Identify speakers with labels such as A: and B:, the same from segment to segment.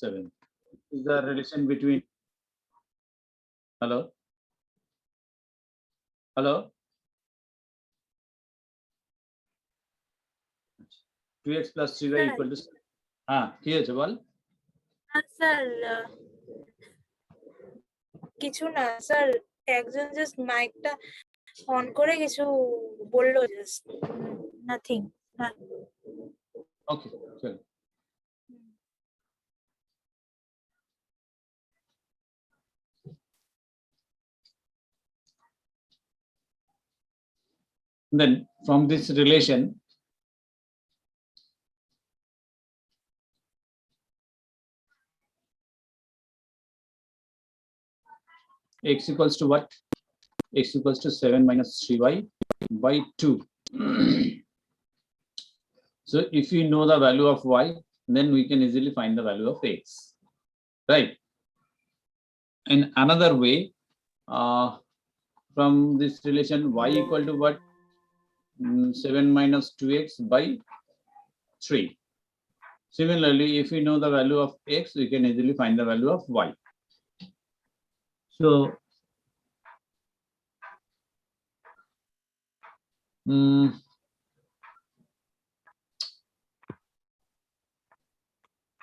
A: 7. Is the relation between hello 2x plus 3y equal to কি হয়েছে বল
B: sir কিছু না স্যার একজন জাস্ট মাইকটা অন করে কিছু বললো জাস্ট নাথিং
A: ওকে চল then from this relation x equals to what? X equals to 7 minus 3y by 2. So if we know the value of y, then we can easily find the value of x, right? In another way, from this relation y equal to what? 7 minus 2x by 3. Similarly, if we know the value of x, we can easily find the value of y. So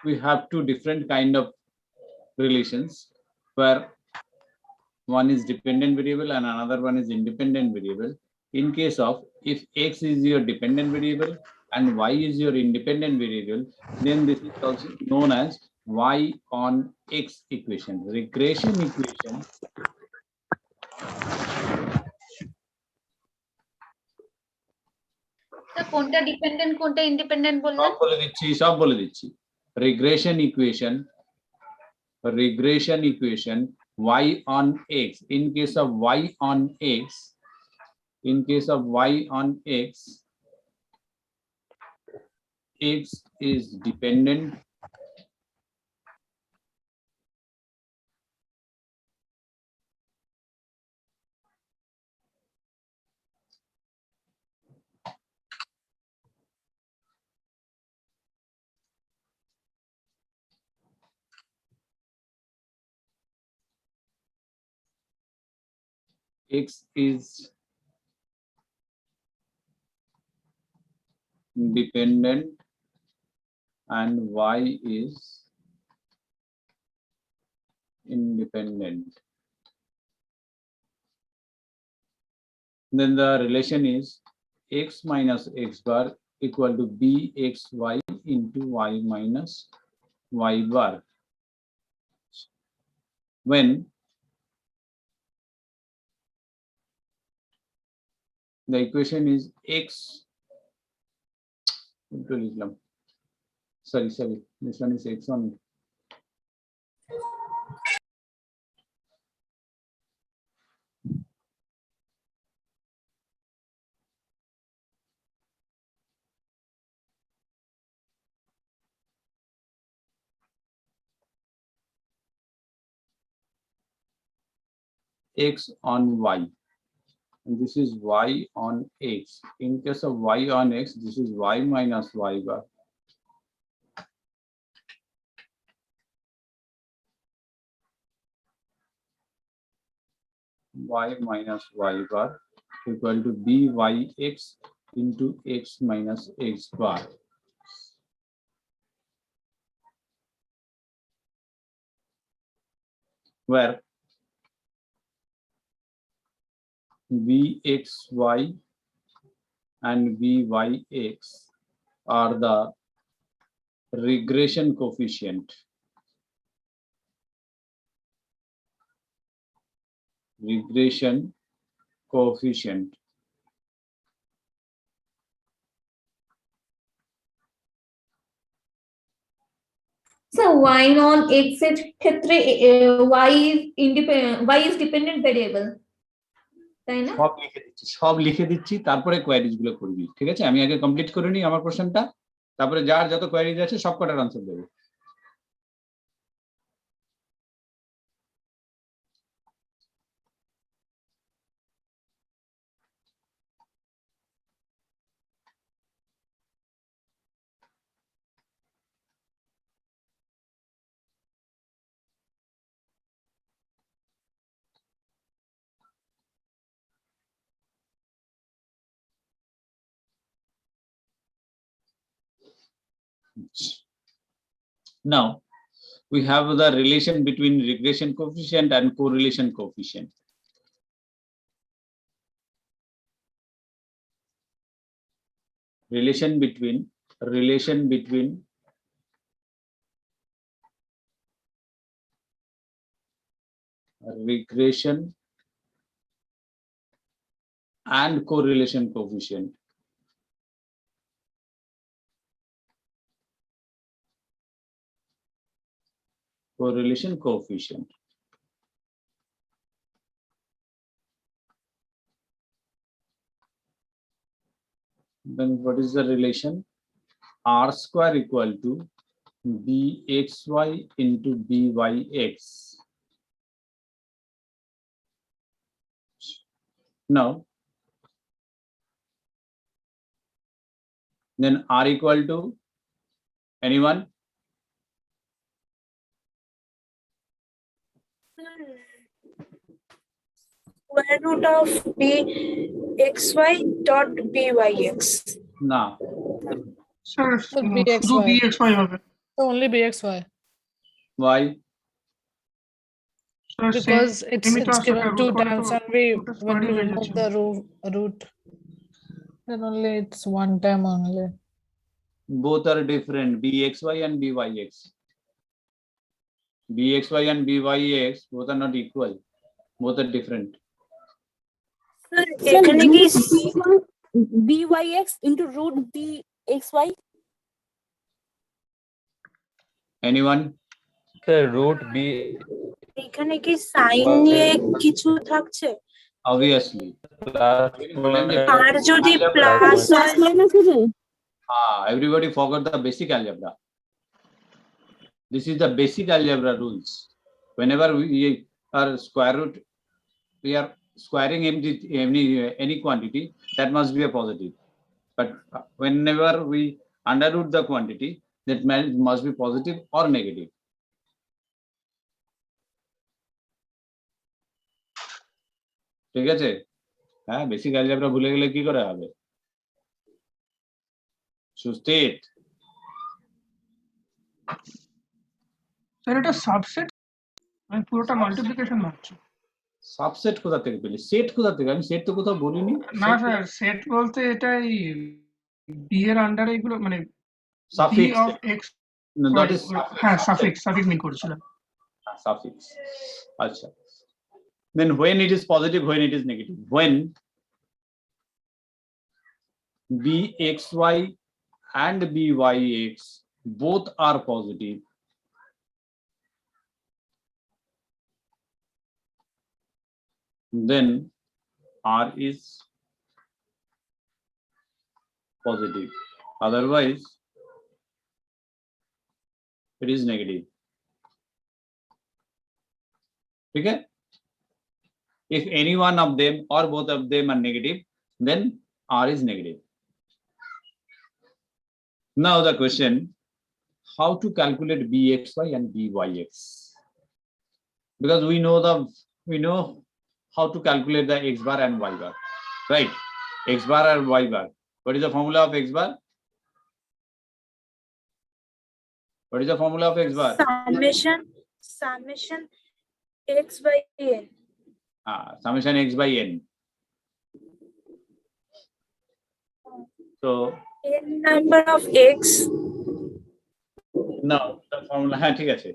A: we have two different kind of relations where one is dependent variable and another one is independent variable. In case of if x is your dependent variable and y is your independent variable, then this is also known as y on x equation, regression equation.
C: কোনটা dependent কোনটা independent বললেন
A: সব বলে দিচ্ছি regression equation y on x. In case of y on x, x is dependent x is dependent and y is independent. Then the relation is x minus x bar equal to bxy into y minus y bar. When the equation is x, sorry, this one is x only. X on y, and this is y on x. In case of y on x, this is y minus y bar. Y minus y bar equal to byx into x minus x bar. Where Vxy and Vyx are the regression coefficient. Regression coefficient.
C: So y on x এর ক্ষেত্রে y is dependent variable, তাই না?
A: সব লিখে দিচ্ছি তারপরে queries গুলো করবি, ঠিক আছে? আমি আগে কমপ্লিট করে নিই আমার কোশ্চেনটা, তারপরে যার যত কোয়েরিজ আছে সব কটার আনসার দেবো। Now we have the relation between regression coefficient and correlation coefficient. Relation between regression and correlation coefficient. Correlation coefficient. Then what is the relation? R square equal to bxy into byx. Now, then R equal to anyone?
B: Square root of bxy dot byx.
A: Now,
D: Sir,
E: So
D: শুধু
E: BXY.
D: BXY হবে।
E: Only BXY.
A: why?
D: Sir,
E: Because it's
D: same-ই তো আছে,
E: given
D: ওটা
E: two
D: root করে
E: times
D: তো
E: and we
D: ওটা
E: when
D: square-ই
E: we
D: হয়ে
E: remove
D: যাচ্ছে।
E: the root then only it's one time only.
A: Both are different, bxy and byx. Bxy and byx both are not equal. Both are different.
B: Sir, এখানে কি
F: byx into root bxy?
A: Anyone?
G: Sir, root b
B: এখানে কি sign নিয়ে কিছু থাকছে?
A: Obviously.
G: plus
B: আর যদি plus
F: Plus minus হবে?
A: Everybody forgot the basic algebra. This is the basic algebra rules. Whenever we are square root, we are squaring any quantity, that must be a positive. But whenever we under root the quantity, that must be positive or negative. ঠিক আছে? হ্যাঁ, basic algebra ভুলে গেলে কি করে হবে? সুস্থিত।
D: Sir এটা subset, আমি পুরোটা মাল্টিপ্লিকেশন ভাবছি।
A: সাবসেট কোথা থেকে পেলি? সেট কোথা থেকে? আমি সেট তো কোথাও বলিনি।
D: না স্যার, সেট বলতে এটাই বি এর আন্ডারে এগুলো মানে
A: suffix,
D: b of x,
A: that is
D: হ্যাঁ সাফিক্স মিন করেছিলাম।
A: suffix. Acha. Then when it is positive, when it is negative, when bxy and byx both are positive, then R is positive. Otherwise, it is negative. Okay? If any one of them or both of them are negative, then R is negative. Now the question, how to calculate bxy and byx? Because we know how to calculate the x bar and y bar, right? X bar and y bar. What is the formula of x bar? What is the formula of x bar?
B: summation x by n.
A: Summation x by n. So
B: n number of x.
A: now the formula, ঠিক আছে,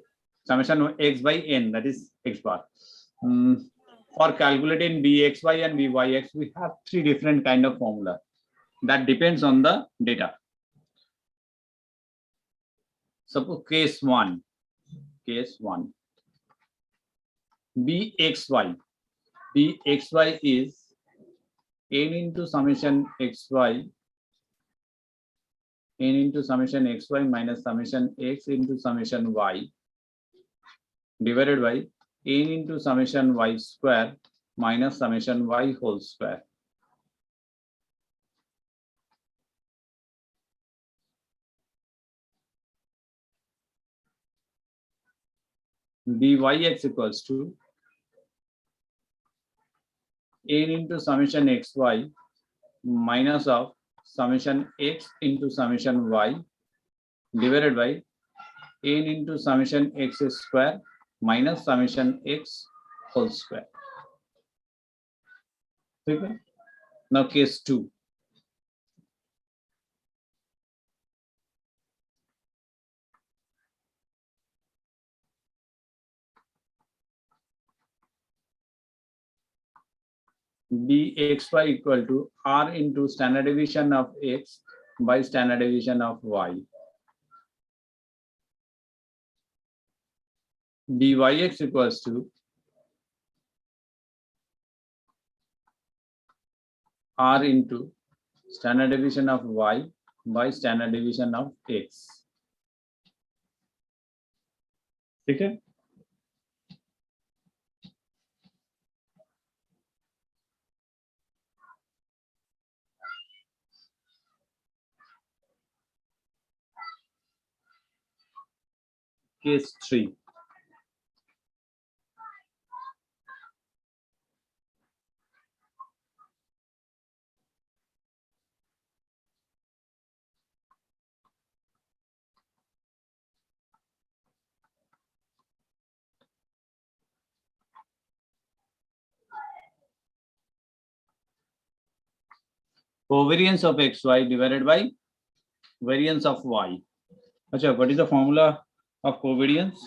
A: summation x by n, that is x bar. For calculating bxy and byx, we have three different kind of formula that depends on the data. Suppose case one, bxy is n into summation xy minus summation x into summation y divided by n into summation y square minus summation y whole square. Byx equals to n into summation xy minus of summation x into summation y divided by n into summation x square minus summation x whole square. ठीक है? Now case 2. dxy equal to r into standard deviation of x by standard deviation of y. dyx equals to r into standard deviation of y by standard deviation of x. ठीक है? Case 3. Covariance of xy divided by variance of y. Acha, what is the formula of covariance?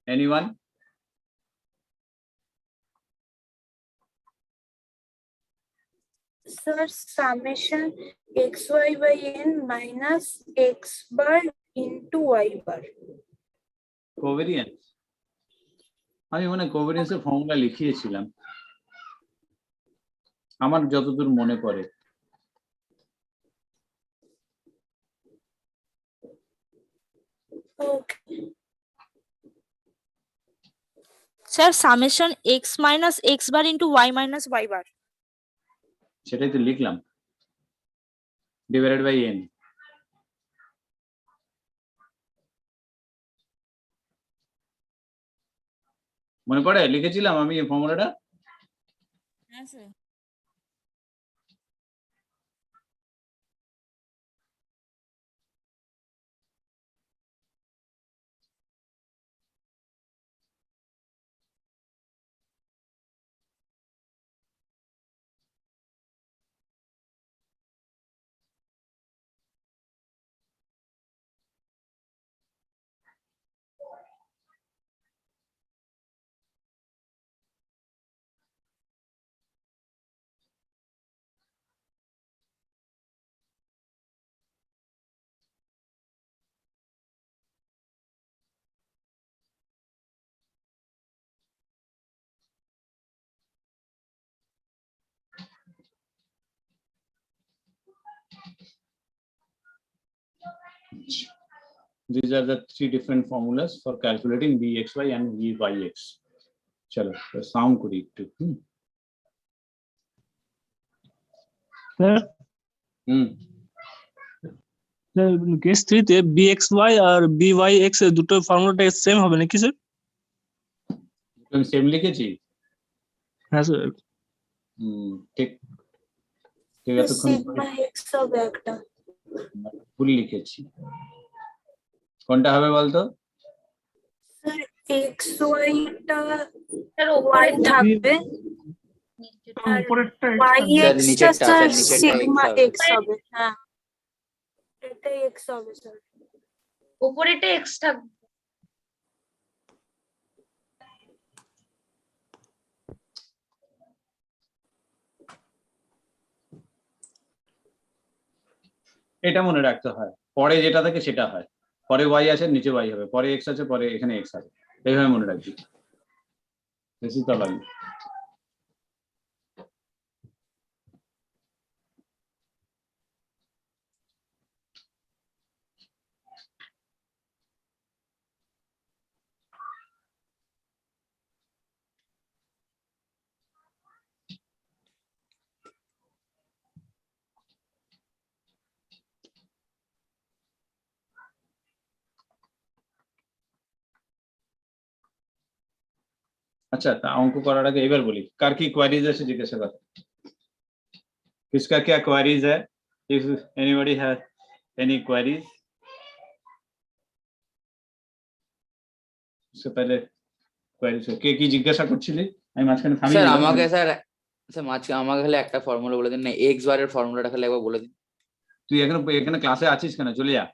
A: Anyone?
B: Sir, summation xy by n minus x bar into y bar.
A: Covariance. আমি মানে covariance এর formula লিখিয়েছিলাম আমার যতদূর মনে পড়ে।
B: Okay.
F: Sir, summation x minus x bar into y minus y bar.
A: সেটাই তো লিখলাম divided by n. মনে পড়ে লিখেছিলাম আমি এই ফর্মুলাটা?
F: হ্যাঁ sir.
A: These are the three different formulas for calculating dxy and vyx. चलो तो sound करी একটু।
H: স্যার কেস 3 তে bxy আর byx এর দুটো ফর্মুলাটা সেম হবে নাকি স্যার?
A: আমি সেম লিখেছি?
H: হ্যাঁ স্যার।
A: ঠিক ঠিক আছে,
B: সিগমা এক্স হবে একটা।
A: ভুল লিখেছি। কোনটা হবে বলতো?
B: স্যার এক্স ওয়াই টা ওয়াই থাকবে আর
D: উপরেরটা
B: ওয়াই
D: extra
B: এক্স টা
I: নিচেরটা,
B: স্যার
I: স্যার, নিচেরটা
B: সিগমা
I: X হবে।
B: এক্স হবে। হ্যাঁ এটা এক্স হবে স্যার।
C: উপরেটা এক্স থাকবে।
A: এটা মনে রাখতে হয়, পরে যেটা থাকে সেটা হয়, পরে y আছে নিচে y হবে, পরে x আছে পরে এখানে x হবে, এইভাবে মনে রাখবি। বেশি তো লাগবে। আচ্ছা, তা অঙ্ক করার আগে এবার বলি কার কি কোয়ারিজ আছে জিজ্ঞাসা কর। किसका क्या क्वेरीज है? If anybody has any queries, उससे पहले queries কে কি জিজ্ঞাসা করছিলি? আমি মাঝখানে থামিয়ে
I: স্যার
A: দিলাম।
I: আমাকে স্যার স্যার মাঝখানে আমাকে খালি একটা ফর্মুলা বলে দিন না, এক্স বারের ফর্মুলাটা খালি একবার বলে দিন।
A: তুই এখানে এখানে ক্লাসে আছিস কেন? চলে যা।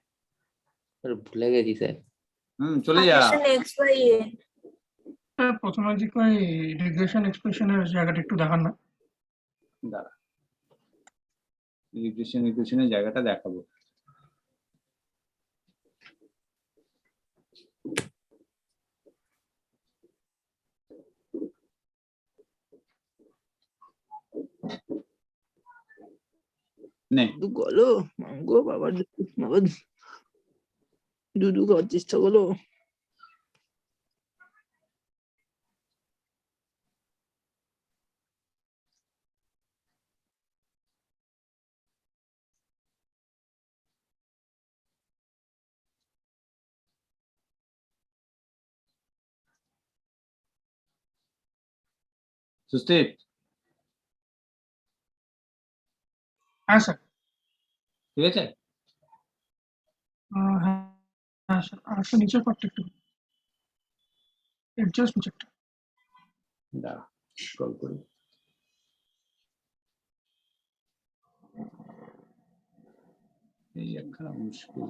I: স্যার ভুলে গেছি স্যার।
A: চলে যা।
B: Summation x by n.
D: Sir প্রথমে যে রিগ্রেশন এক্সপ্রেশনের জায়গাটা একটু দেখান না।
A: দাঁড়া, ইকুয়েশনের জায়গাটা দেখাবো। নে,
H: দুধু গলো মাঙ্গো বাবা, বাবা দুধু খাওয়ার চেষ্টা করো।
A: সুস্থির?
D: হ্যাঁ স্যার।
A: ঠিক আছে।
D: হ্যাঁ হ্যাঁ স্যার, আর একটু নিচের পার্টটা একটু জাস্ট নিচেরটা।
A: দাঁড়া, স্ক্রল করি। এই একখানা মুশকিল।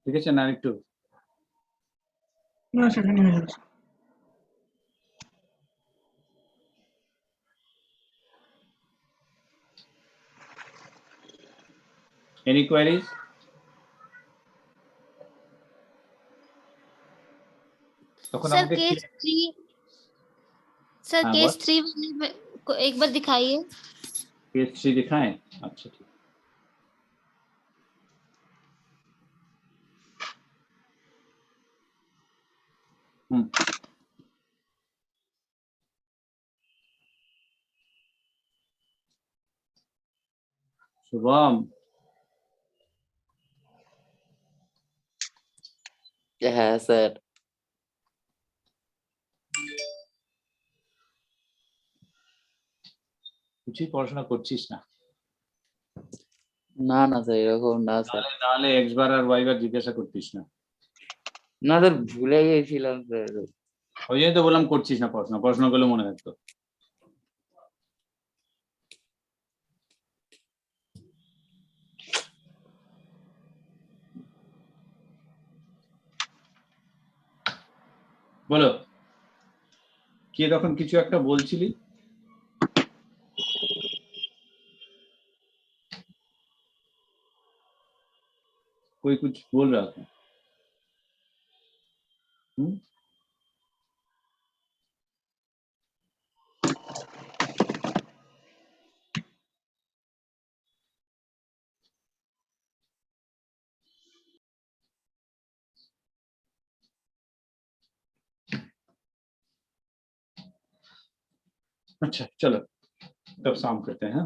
A: ঠিক আছে না? একটু
D: না সেটা নিয়ে যাবে স্যার।
A: any queries? তখন
J: सर
A: আমাকে
J: केस 3, सर
A: हाँ,
J: केस
A: बोल।
J: 3 को एक बार दिखाइए।
A: केस 3 दिखाएं? अच्छा ठीक। शुभम,
I: হ্যাঁ স্যার।
A: কিছুই পড়াশোনা করছিস না?
I: না না স্যার, এরকম না স্যার।
A: তাহলে এক্স বার আর ওয়াই বার জিজ্ঞাসা করতিস না?
I: না স্যার ভুলে গেছিলাম স্যার।
A: ওই জন্য তো বললাম করছিস না পড়াশোনা, পড়াশোনা করলে মনে থাকতো। বলো, কে তখন কিছু একটা বলছিলি? कोई कुछ बोल रहा था? अच्छा चलो, तब शाम करते हैं।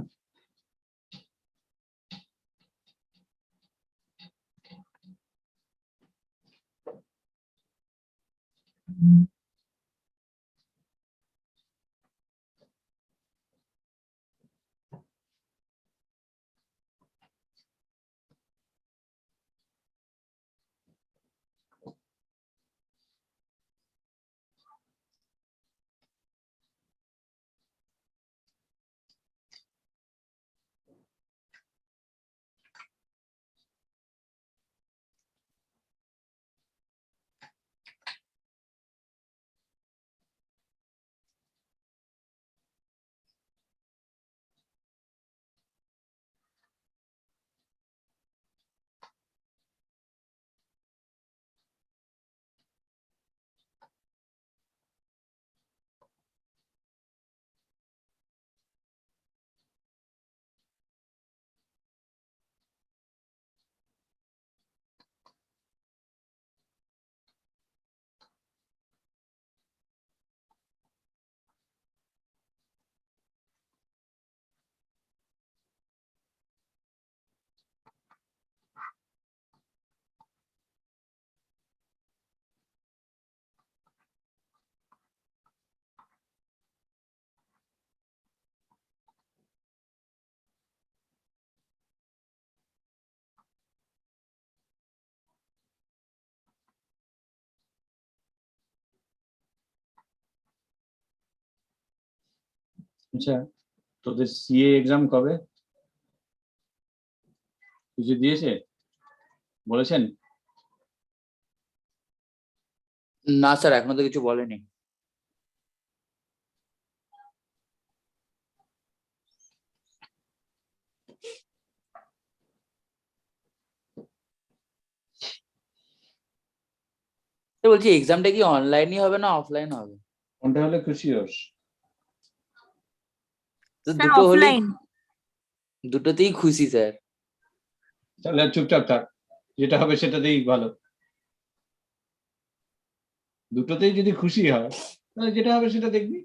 A: আচ্ছা, তোদের সিএ এক্সাম কবে? কিছু দিয়েছে, বলেছেন?
I: না স্যার, এখনো তো কিছু বলেনি। তো বলছি এক্সামটা কি অনলাইনই হবে না অফলাইন হবে?
A: কোনটা হলে খুশি হোস?
I: তো
F: স্যার
I: দুটো হলেই,
F: অফলাইন।
I: দুটোতেই খুশি স্যার।
A: তাহলে আর চুপচাপ থাক, যেটা হবে সেটাতেই ভালো। দুটোতেই যদি খুশি হয় তাহলে যেটা হবে সেটা দেখবি,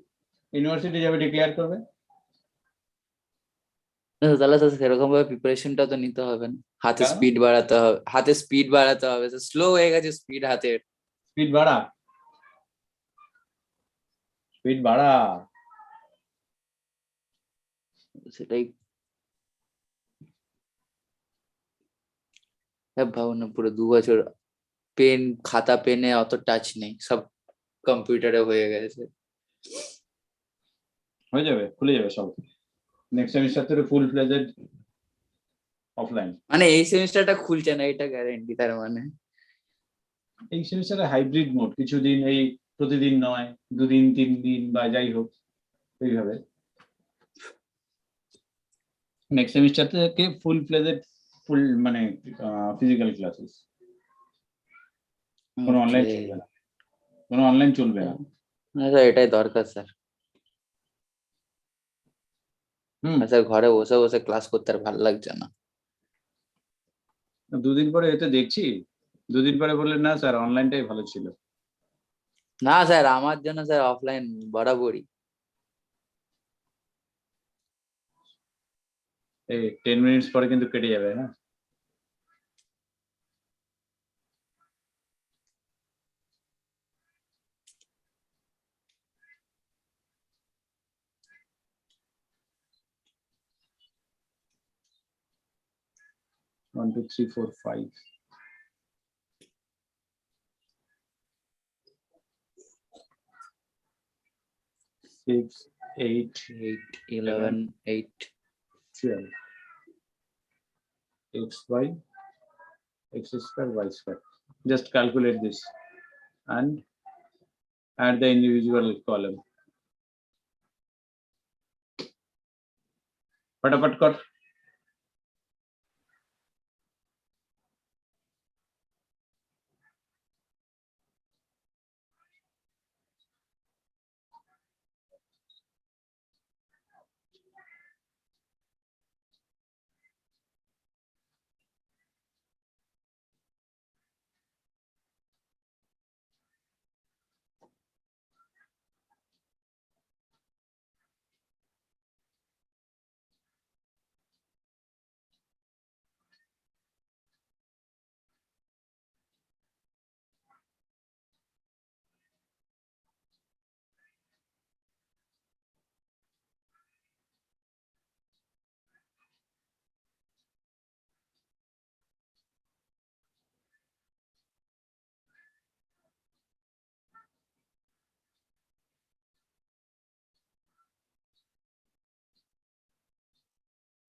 A: ইউনিভার্সিটি যাবে ডিক্লেয়ার করবে।
I: তাহলে তো সেরকম ভাবে প্রিপারেশনটা তো নিতে হবে না, হাতে
A: কেন?
I: স্পিড বাড়াতে হবে, হাতে স্পিড বাড়াতে হবে, স্লো হয়ে গেছে স্পিড হাতের।
A: স্পিড বাড়া, স্পিড বাড়া।
I: সেটাই ভাবো না, পুরো 2 বছর পেন খাতা পেনে অত টাচ নেই, সব কম্পিউটারে হয়ে গেছে।
A: হয়ে যাবে, খুলে যাবে সব। নেক্সট সেমিস্টার থেকে ফুল ফ্লেজেড অফলাইন।
I: মানে এই সেমিস্টারটা খুলছে না এটা গ্যারেন্টি তার মানে?
A: এই সেমিস্টারে হাইব্রিড মোড, কিছুদিন এই প্রতিদিন নয়, 2 দিন 3 দিন বা যাই হোক এইভাবে। নেক্সট সেমিস্টার থেকে ফুল ফ্লেজেড, ফুল মানে ফিজিক্যাল ক্লাসেস, কোনো অনলাইন
I: Okay.
A: চলবে না, কোনো অনলাইন চলবে না।
I: না স্যার, এটাই দরকার স্যার।
A: হুম,
I: স্যার ঘরে বসে বসে ক্লাস করতে আর ভালো লাগছে না।
A: 2 দিন পরে এতে দেখছি, 2 দিন পরে বললেন না স্যার অনলাইনটাই ভালো ছিল।
I: না স্যার, আমার জন্য স্যার অফলাইন বরাবরই।
A: এই 10 মিনিটস পরে কিন্তু কেটে যাবে, হ্যাঁ? One, two, three, four, five. Six, 8,
I: 8, 11, 8.
A: 12. X, Y, X square, Y square. Just calculate this and add the individual column. फटाफट कर।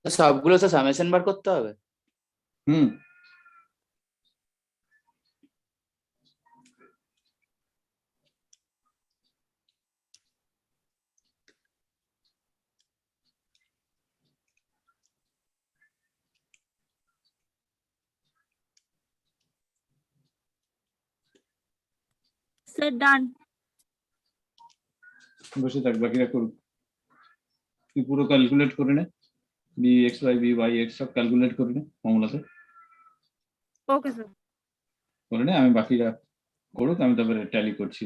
I: তো সবগুলো স্যার সামেশন বার করতে হবে?
F: Sir done.
A: বসে থাক, বাকিরা করুক। তুই পুরো ক্যালকুলেট করে নে, b x y b y x সব ক্যালকুলেট করে নে ফর্মুলাতে
F: ওকে স্যার।
A: করে নে, আমি বাকিরা করুক, আমি তারপরে ট্যালি করছি।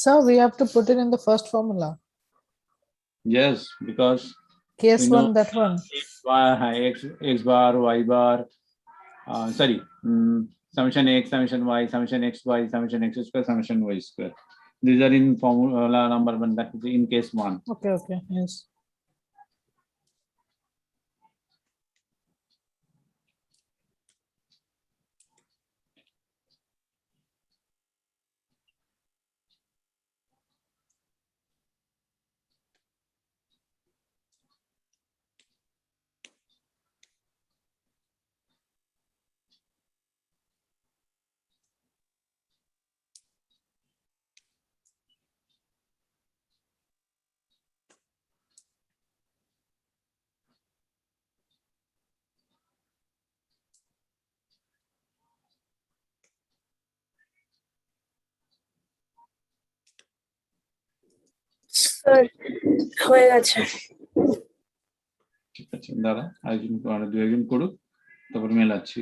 E: So we have to put it in the first formula.
A: Yes, because
E: Case
A: We know
E: one, that one.
A: x bar, y bar, sorry, summation x, summation y, summation x y, summation x square, summation y square. These are in formula number one, that is in case one.
E: Okay, okay, yes.
B: Sir হয়ে গেছে।
A: ঠিক আছে, দাঁড়া আরেকজন দু একজন করুক, তারপর মেলাচ্ছি।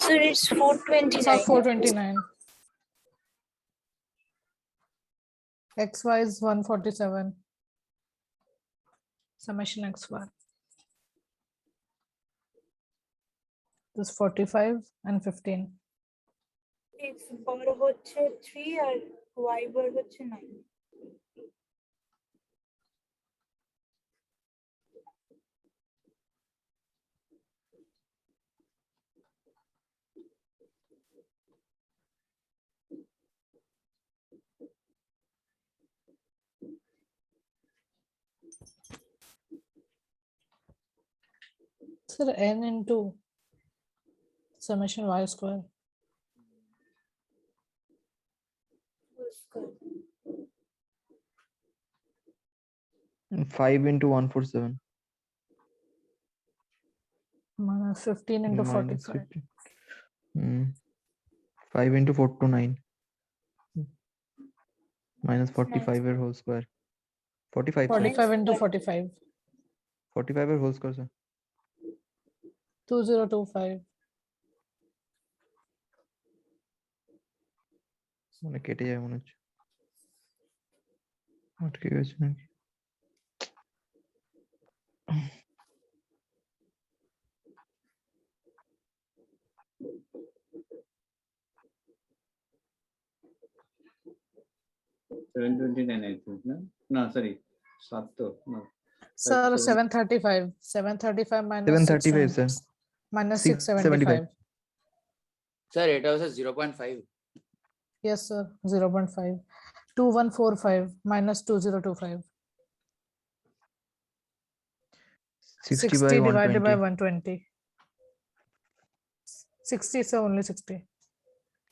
B: Sir, it's 429.
E: Sir, 429. XY is 147. Summation XY. This 45 and 15.
B: X bar হচ্ছে 3 আর y bar হচ্ছে 9.
E: Sir, n into summation y square.
K: And 5 into 147
E: Minus 15 into
K: minus
E: 45.
K: 15. 5 into 429 minus 45 এর whole square 45 sir
E: 45 into 45,
K: 45 এর whole square sir
E: 2025.
K: মানে কেটে যায় মনে হচ্ছে আটকে গেছে নাকি
A: Seven 29, I think, no? No, sorry, Satto, no.
E: Sir,
A: 7.
E: 735 minus
K: 735 sir
E: minus
K: 675.
E: 675.
I: Sir এটা হচ্ছে 0.5
E: Yes, sir, 0.5. 2145 minus 2025.
K: 60 by
E: 60 divided by
K: 120
E: 120. 60 is only 60.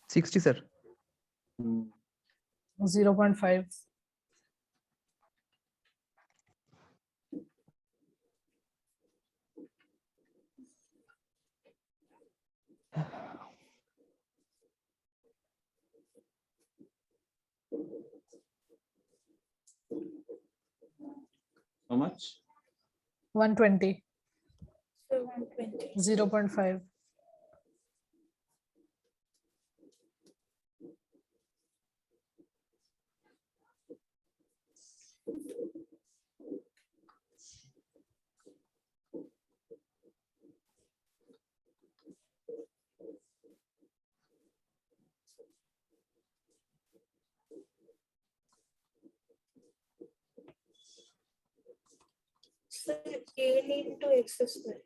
K: 60 sir
E: 0.5.
A: How much?
E: 120.
B: So 120.
E: 0.5.
B: So A into X square.